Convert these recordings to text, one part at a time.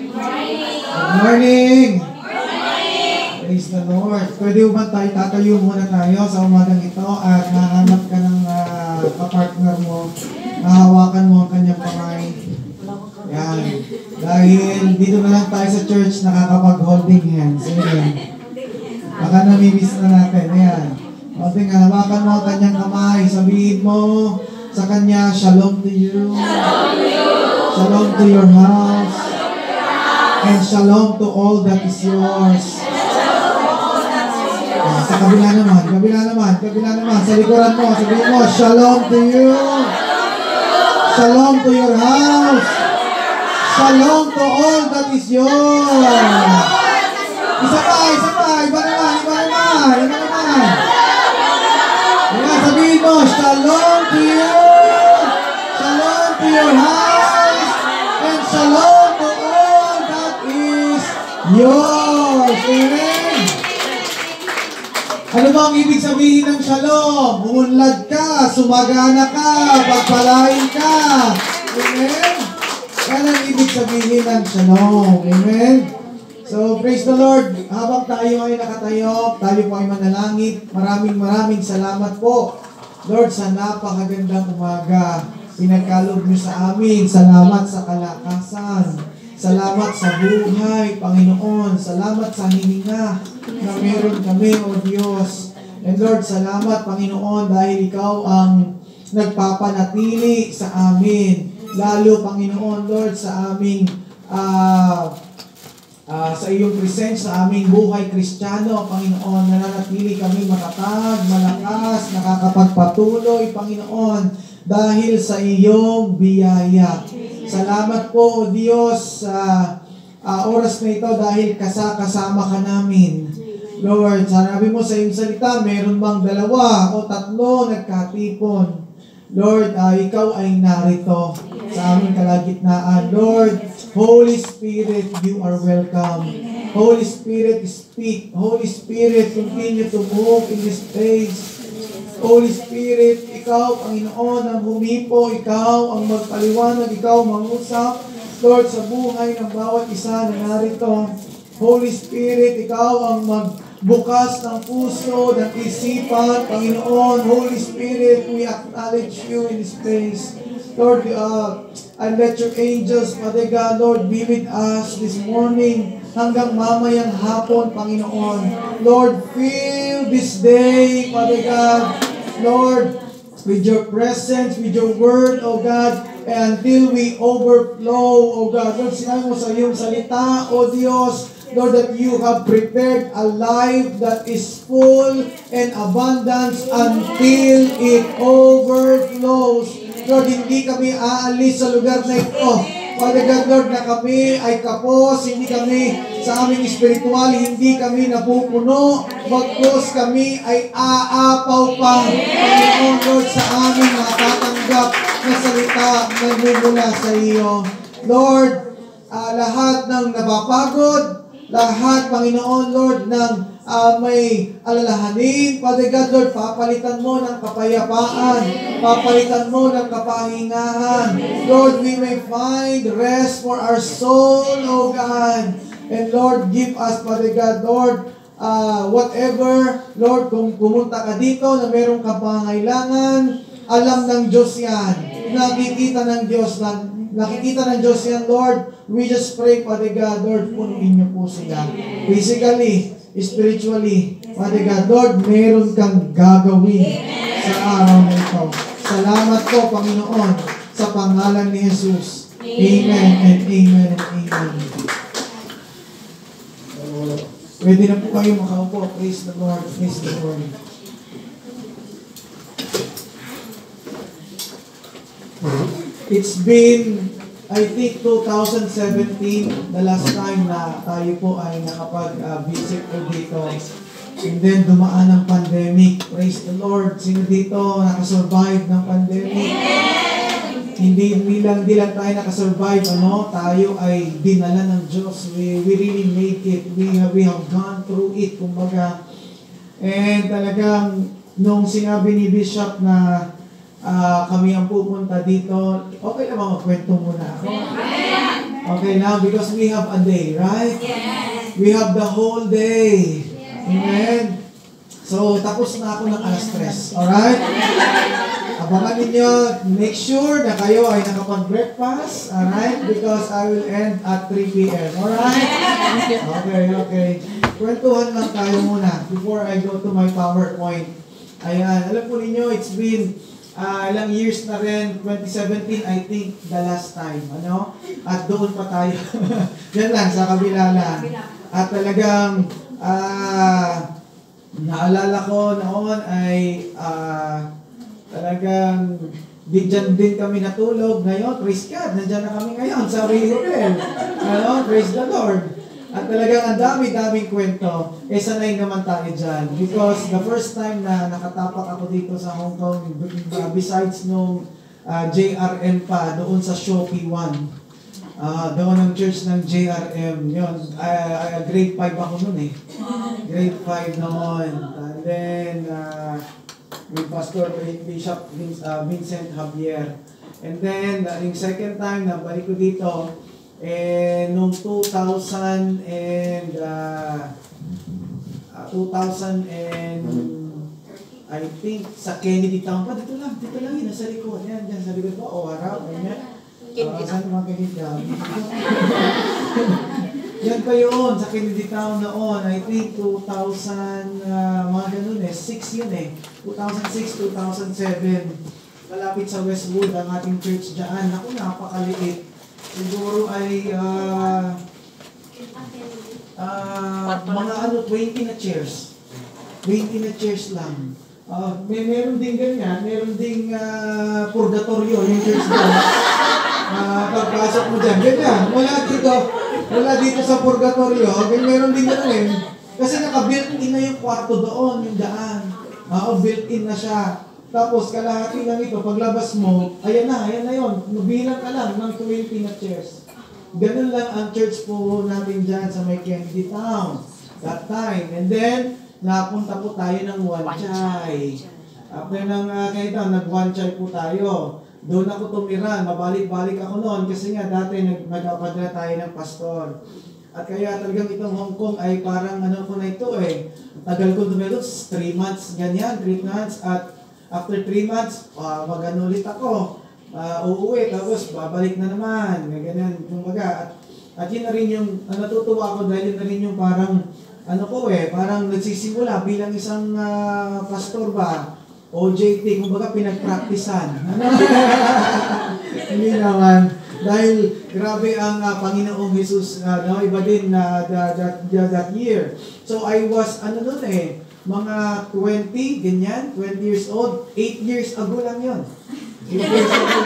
Good morning! Praise the Lord. Pwede ba tayo, tatayo muna tayo sa umagang ito at nahanap ka ng kapartner mo, nahawakan mo ang kanyang kamay. Yan. Dahil dito na lang tayo sa church nakakapag-holding hands. Amen. Baka namimiss na natin. Ayan. Holding, hawakan mo ang kanyang kamay. Sabihin mo sa kanya, Shalom to you. Shalom to your house. And shalom to all that is yours. Sa kabila naman. Sa likuran mo, sabihin mo, Shalom to you. Shalom to your house. Shalom to all that is yours. Isa pa. Iba naman. Ayan, sabihin mo, Shalom to you. Shalom to your house. And shalom to all that is yours. Amen. Ano ba ang ibig sabihin ng shalom? Umunlad ka, sumagana ka, pagpalain ka. Amen? Yan ang ibig sabihin ng shalom. Amen? So, praise the Lord. Habang tayo ay nakatayo, tayo po ay manalangin. Maraming salamat po, Lord, sa napakagandang umaga. Pinagkaloob niyo sa amin. Salamat sa kalakasan. Salamat sa buhay, Panginoon. Salamat sa hininga na meron kami, O Diyos. And Lord, salamat, Panginoon, dahil Ikaw ang nagpapanatili sa amin. Lalo, Panginoon, Lord, sa aming sa iyong presensya, sa aming buhay Kristiyano, Panginoon, nananatili kami matatag, malakas, nakakapagpatuloy, Panginoon, dahil sa iyong biyaya. Salamat po, O Diyos, sa oras na ito dahil kasama ka namin. Lord, sanabi mo sa iyong salita, meron bang 2 o 3 nagkatipon? Lord, ikaw ay narito sa aming kalagitnaan. Lord, Holy Spirit, you are welcome. Holy Spirit, speak. Holy Spirit, continue to move in this place. Holy Spirit, ikaw, Panginoon, ang humipo, ikaw ang magpaliwanag, ikaw mangusap, Lord, sa buhay ng bawat isa na narito. Holy Spirit, ikaw ang magbukas ng puso, ng isipan, Panginoon. Holy Spirit, we acknowledge you in this place. Lord, and let your angels, Father God, Lord, be with us this morning hanggang mamayang hapon, Panginoon. Lord, fill this day, Father God, Lord, with your presence, with your word, O God, until we overflow, O God. Lord, sinabi mo sa iyong salita, O Diyos, Lord, that you have prepared a life that is full and abundance until it overflows. Lord, hindi kami aalis sa lugar na ito. Father God, Lord, na kami ay kapos, hindi kami sa aming espiritual, hindi kami napupuno, bagkus kami ay aapaw pa, Panginoon, Lord, sa aming natatanggap na salita na mula sa iyo. Lord, lahat ng napapagod, lahat, Panginoon, Lord, ng may alalahanin, Father God, Lord, papalitan mo ng kapayapaan, papalitan mo ng kapahingahan. Lord, we may find rest for our soul, O God. And Lord, give us, Father God, Lord, whatever, Lord, kung pumunta ka dito na merong kapangailangan, alam ng Diyos yan. Nakikita ng Diyos yan, Lord. We just pray, Father God, Lord, punuin niyo po sila. Physically, spiritually, Father God, Lord, meron kang gagawin sa araw na ito. Salamat po, Panginoon, sa pangalan ni Jesus. Amen and amen and amen. Pwede na po kayo makaupo. Praise the Lord. Praise the Lord. It's been, I think, 2017, the last time na tayo po ay nakapag-visit po dito. And then, dumaan ang pandemic. Praise the Lord. Sino dito nakasurvive ng pandemic? Hindi lang tayo nakasurvive, tayo ay dinala ng Diyos. We really made it. We have gone through it, kumbaga. And talagang, nung sinabi ni Bishop na kami ang pupunta dito, okay na ba magkwento muna ako? Okay, now because we have a day, right? Yes. We have the whole day. Yes. Amen? So, tapos na ako ng alas 3. Alright? Abangan ninyo, make sure na kayo ay nakapag-breakfast. Alright? Because I will end at 3 p.m. Alright? Okay. Kwentuhan lang tayo muna before I go to my PowerPoint. Ayan, alam po ninyo, it's been ilang years na rin, 2017 I think the last time, ano? At doon pa tayo. Yan lang, sa kabila lang. At talagang, naalala ko noon ay talagang dyan din kami natulog. Ngayon, praise God, nandyan na kami ngayon sa Rio Hotel. Ano? Praise the Lord. At talagang ang dami-daming kwento. Sanay naman tayo dyan. Because the first time na nakatapak ako dito sa Hong Kong, besides nung JRM pa, doon sa Shopee 1. Doon ang church ng JRM. Yun, grade 5 ako noon eh. Grade 5 noon. And then, with Pastor Bishop Vincent Javier. And then, yung second time na balik ko dito, noong 2000 I think sa Kennedy Town pa, dito lang yun, nasa likod. Yan, dyan sa likod pa, o harap, ganyan. Saan naman Kennedy Town? Yan pa yun, sa Kennedy Town noon, I think 2000, mga ganun 6 yun 2006, 2007. Malapit sa Westwood, ang ating church dyan. Naku, napakaliit. Siguro ay mga 20 na chairs. 20 na chairs lang. Meron din ganyan, meron ding purgatorio yung church doon. Pagpasok mo dyan, ganyan. Wala dito sa purgatorio, meron din ganyan. Kasi naka-built-in na yung kwarto doon, yung daan. Built-in na siya. Tapos kalahati lang ito, paglabas mo, ayan na yun. Mabilang ka lang ng 20 na chairs. Ganun lang ang church po natin dyan sa may Kennedy Town. That time. And then, napunta po tayo ng Wanchay. After ng kaito, nag-Wanchay po tayo. Doon ako tumira. Mabalik-balik ako noon kasi nga dati nagpapadala tayo ng pastor. At kaya talagang itong Hong Kong ay parang ko na ito Tagal ko tumira 3 months, ganyan, 3 months. At after 3 months, mag-ano ulit ako. Uuwi, tapos babalik na naman. Ganyan, kumbaga. At yun na rin yung, natutuwa ako dahil yun na rin yung parang, parang nagsisimula bilang isang pastor ba, OJT, kumbaga pinagpraktisan. Hindi naman. Dahil grabe ang Panginoong Jesus, iba din that year. So I was, mga 20, ganyan, 20 years old, 8 years ago lang yun. 8 years ago.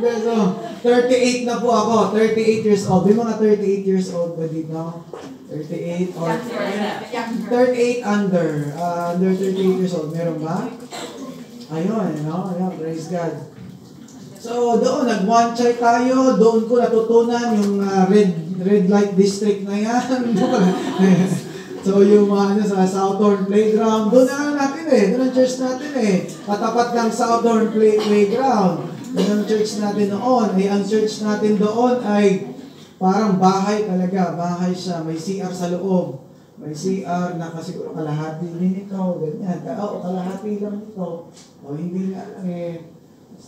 So, 38 na po ako, 38 years old. May mga 38 years old ba dito? 38 or 38 under 38 years old. Meron ba? Ayun, praise God. So, doon, nag-Wanchay tayo, doon ko natutunan yung red light district na yan. So, yung sa Southern Playground, doon na natin doon ang church natin Katapat ng Southern Playground. Doon ang church natin noon. Ang church natin doon ay parang bahay talaga. Bahay siya. May CR sa loob. May CR na kasi kalahati din ito. Ganyan. Kalahati lang ito. Hindi nga lang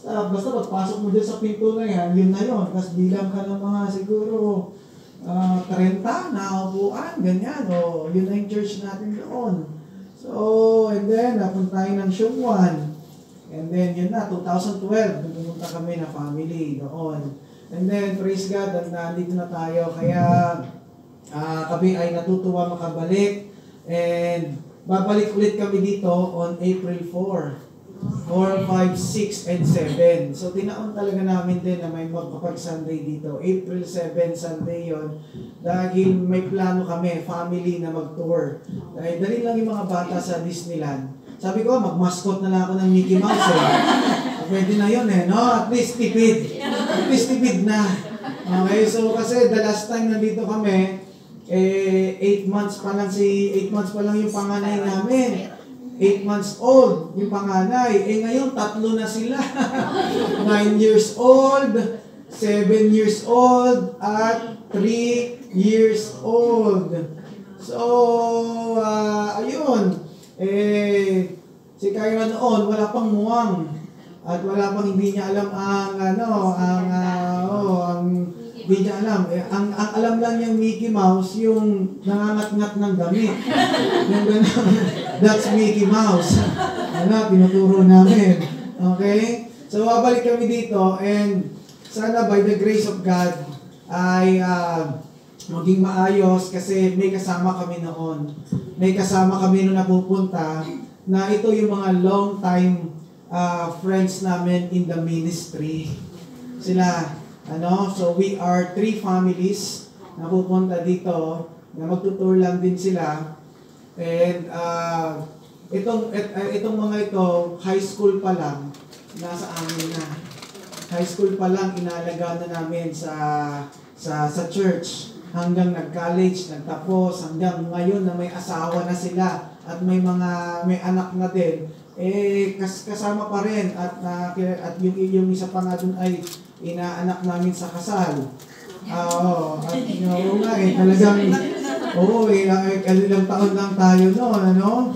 Basta pagpasok mo din sa pinto na yan, yun na yun. Tapos bilang ka ng mga siguro 30 na upuan, ganyan. Yun na yung church natin doon. So, and then, napunta tayo ng Shungwan. And then, yun na, 2012, pumunta kami na family doon. And then, praise God, nandito na tayo. Kaya, kami ay natutuwa makabalik. And, babalik ulit kami dito on April 4. 4, 5, 6, and 7. So, tinaon talaga namin din na may magpapag-Sunday dito. April 7, Sunday yon. Dahil may plano kami, family na mag-tour. Dahil dali lang yung mga bata sa Disneyland. Sabi ko, mag-mascot na lang ako ng Mickey Mouse Pwede na yun no? At least tipid. At least tipid na. Okay, so kasi the last time nandito kami, 8 months pa lang yung panganay namin. 8 months old, yung panganay. Ngayon, 3 na sila. 9 years old, 7 years old, at 3 years old. So, ayun. Si Kyra noon, wala pang muwang. At wala pang hindi niya alam hindi niya alam. Ang alam lang niyang Mickey Mouse, yung nangangat-ngat ng damit. Yung ganun, that's Mickey Mouse. Tinuturo namin. Okay? So, babalik kami dito, and sana by the grace of God, ay maging maayos kasi may kasama kami noon. May kasama kami noon napupunta na ito yung mga long time friends namin in the ministry. Sila, so we are 3 families na pupunta dito, na magtutour lang din sila. And itong mga ito, high school pa lang, nasa amin na. High school pa lang, inalaga na namin sa church. Hanggang nag-college, nagtapos, hanggang ngayon na may asawa na sila at may anak na din. Kasama pa rin at yung isa pa nga dun ay inaanak namin sa kasal. Oo nga talagang ilang taon lang tayo noon,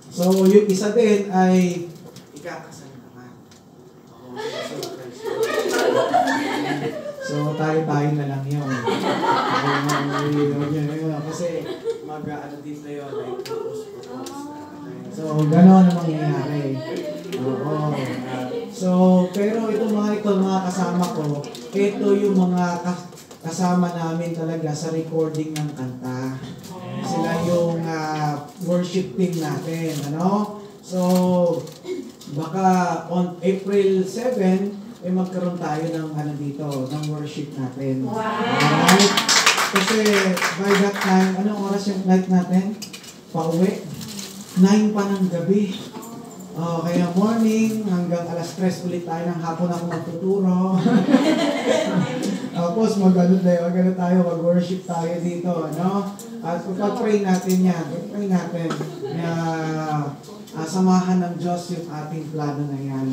So yung isa din ay ikakasal naman. So tayo na lang yun. Kasi din tayo like propose. So, gano'n ang mangyayari. Oo. So, pero itong mga kasama ko, ito yung mga kasama namin talaga sa recording ng kanta. Sila yung worship team natin, So, baka on April 7, magkaroon tayo ng dito, ng worship natin. Wow! Alright? Kasi by that time, anong oras yung flight natin? Pauwi? 9 pa ng gabi. Kaya morning hanggang alas 3 ulit tayo ng hapon ako magtuturo. Tapos mag-worship tayo dito, At pag-pray natin yan. Pag-pray natin na samahan ng Diyos yung ating plano na yan.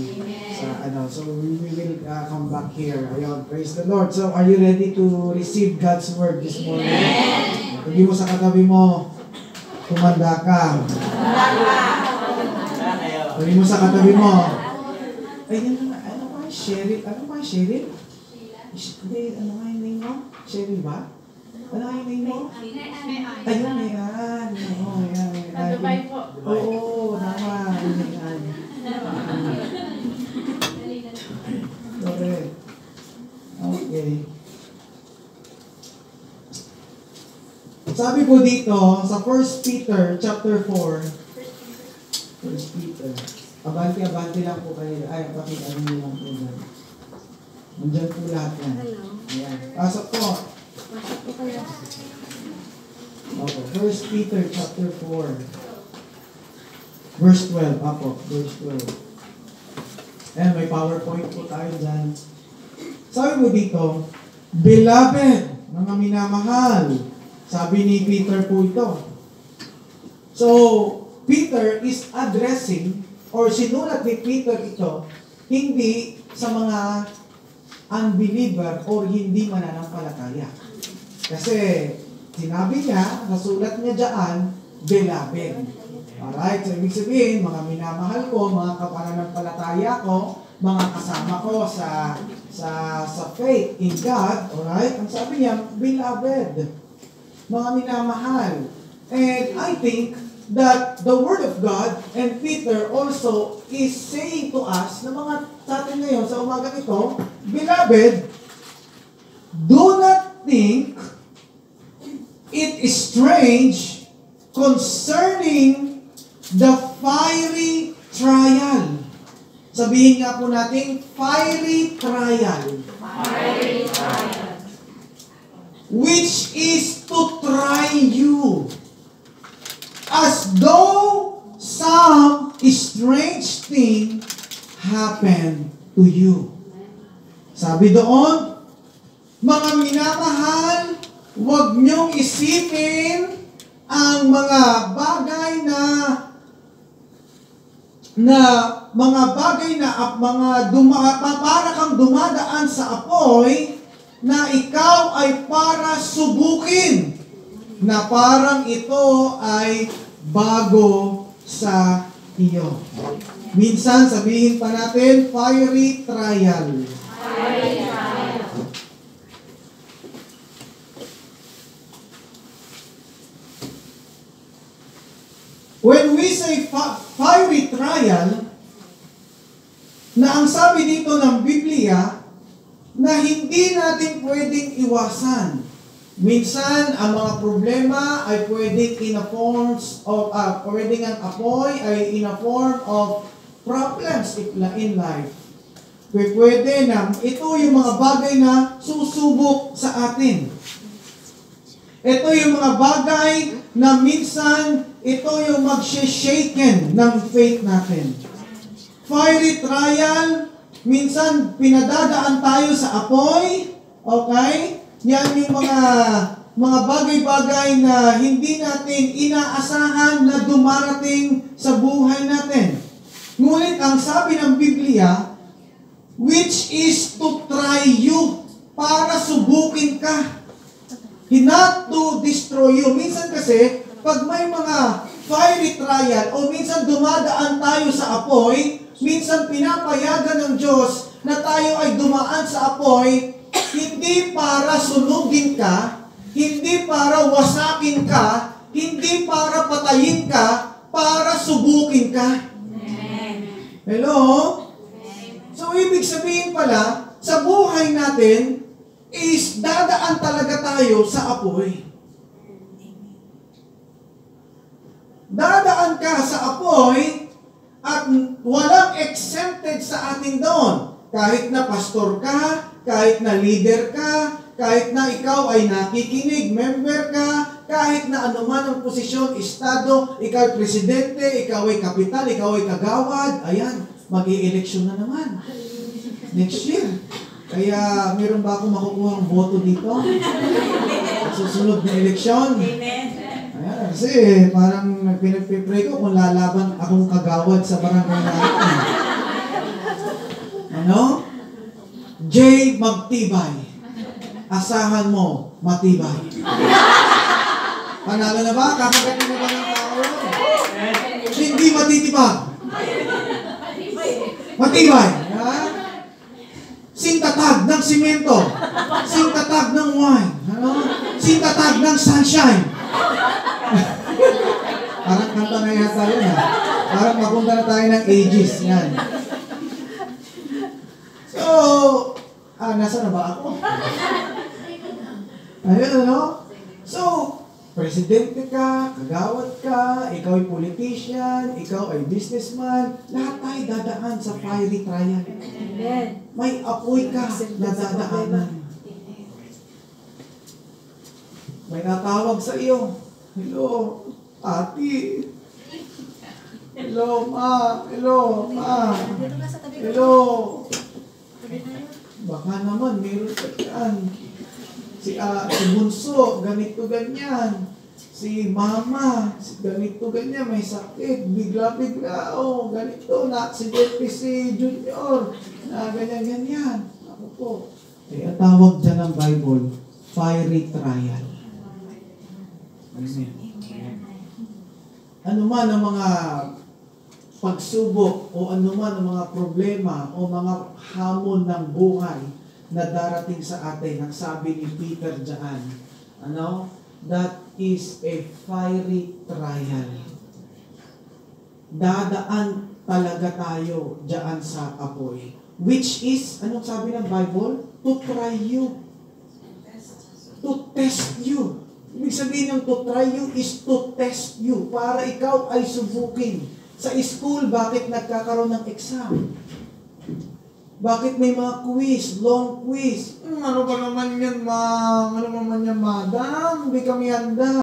So we will come back here. Ayun, praise the Lord. So are you ready to receive God's word this morning? Hindi mo sa katabi mo, tumanda ka. Sabi mo sa katabi mo, ano ba, Cheryl? Hindi, ano nga yung name mo? Cheryl ba? Ano nga yung name mo? Ayun, yan. Oo, yan. Dubai po. Oo, tama. Yan. Correct. Okay. Sabi po dito, sa 1 Peter chapter 4, 1 Peter, abante lang po kayo. Ay, pakita niyo lang po dyan. Nandiyan po lahat yan. Ayan. Pasok po. Pasok po kayo. Okay. 1 Peter chapter 4, verse 12. Verse 12. Ayan, may PowerPoint po tayo dyan. Sabi po dito, Beloved, mga minamahal, sabi ni Peter po ito. So, Peter is addressing, or sinulat ni Peter ito, hindi sa mga unbeliever or hindi mananampalataya. Kasi, sinabi niya, nasulat niya dyan, beloved. Alright, so ibig sabihin, mga minamahal ko, mga kapananampalataya ko, mga kasama ko sa faith in God, alright, ang sabi niya, beloved. Mga minamahal. And I think that the Word of God and Peter also is saying to us na mga sa atin ngayon sa umagang ito, Beloved, do not think it is strange concerning the fiery trial. Sabihin nga po natin, fiery trial. Fiery trial. Which is to try you, as though some strange thing happened to you. Sabi doon, mga minamahal, huwag niyong isipin ang mga bagay na na mga bagay na para kang dumadaan sa apoy na ikaw ay para subukin, na parang ito ay bago sa iyo. Minsan sabihin pa natin, fiery trial. Fiery trial. When we say fiery trial, na ang sabi dito ng Biblia, na hindi natin pwedeng iwasan. Minsan, ang mga problema ay pwedeng in a forms of, pwedeng ang apoy ay in a form of problems in life. Pwede na, ito yung mga bagay na susubok sa atin. Ito yung mga bagay na minsan, ito yung mag-shaken ng faith natin. Fiery trial, minsan pinadadaan tayo sa apoy, okay? Yan yung mga bagay-bagay na hindi natin inaasahan na dumarating sa buhay natin. Ngunit ang sabi ng Biblia, which is to try you, para subukin ka. Not to destroy you. Minsan kasi, pag may mga fiery trial o minsan dumadaan tayo sa apoy, minsan pinapayagan ng Diyos na tayo ay dumaan sa apoy, hindi para sunugin ka, hindi para wasakin ka, hindi para patayin ka, para subukin ka. Hello? So, ibig sabihin pala, sa buhay natin, is dadaan talaga tayo sa apoy. Dadaan ka sa apoy at walang exempted sa atin doon. Kahit na pastor ka, kahit na leader ka, kahit na ikaw ay nakikinig, member ka, kahit na anuman ang posisyon, estado, ikaw ay presidente, ikaw ay kapital, ikaw ay kagawad, ayan, mag-i-eleksyon na naman. Next year. Kaya, meron ba akong makukuha ang boto dito? Susunod na eleksyon? Ayan, kasi parang pinagpipray ko kung lalaban akong kagawad sa barangay natin. Ano? J. Magtibay. Asahan mo, matibay. Panalo na ba? Kakagatin na ba ng tao? Hindi matitibag. Matibay. Ha? Sintatag ng simento. Sintatag ng wine. Ano? Sintatag ng sunshine. Parang kanta na yata yun, ha? Parang mapunta na tayo ng ages. Yan. So, nasa na ba ako? Ayun, ano? So, presidente ka, kagawad ka, ikaw ay politician, ikaw ay businessman, lahat tayo dadaan sa fiery trial. May apoy ka na dadaanan. May natawag sa iyo. Hello, ati. Hello, ma. Hello, ma. Hello. Baka naman, meron ka dyan. Si Bunso, ganito ganyan. Si Mama, ganito ganyan, may sakit. Bigla-bigla, ganito. Si JPC Junior, ganyan-ganyan. Ako po. Kaya tawag dyan ng Bible, fiery trial. Ano man ang mga pagsubok o ano man ang mga problema o mga hamon ng buhay na darating sa atin, ang sabi ni Peter dyan, that is a fiery trial. Dadaan talaga tayo dyan sa apoy. Which is, anong sabi ng Bible? To try you. To test you. Ibig sabihin ng to try you is to test you para ikaw ay subukin. Sa school, bakit nagkakaroon ng exam? Bakit may mga quiz, long quiz? Ano ba naman yan, ma'am? Ano naman yan, madam? Hindi kami handa.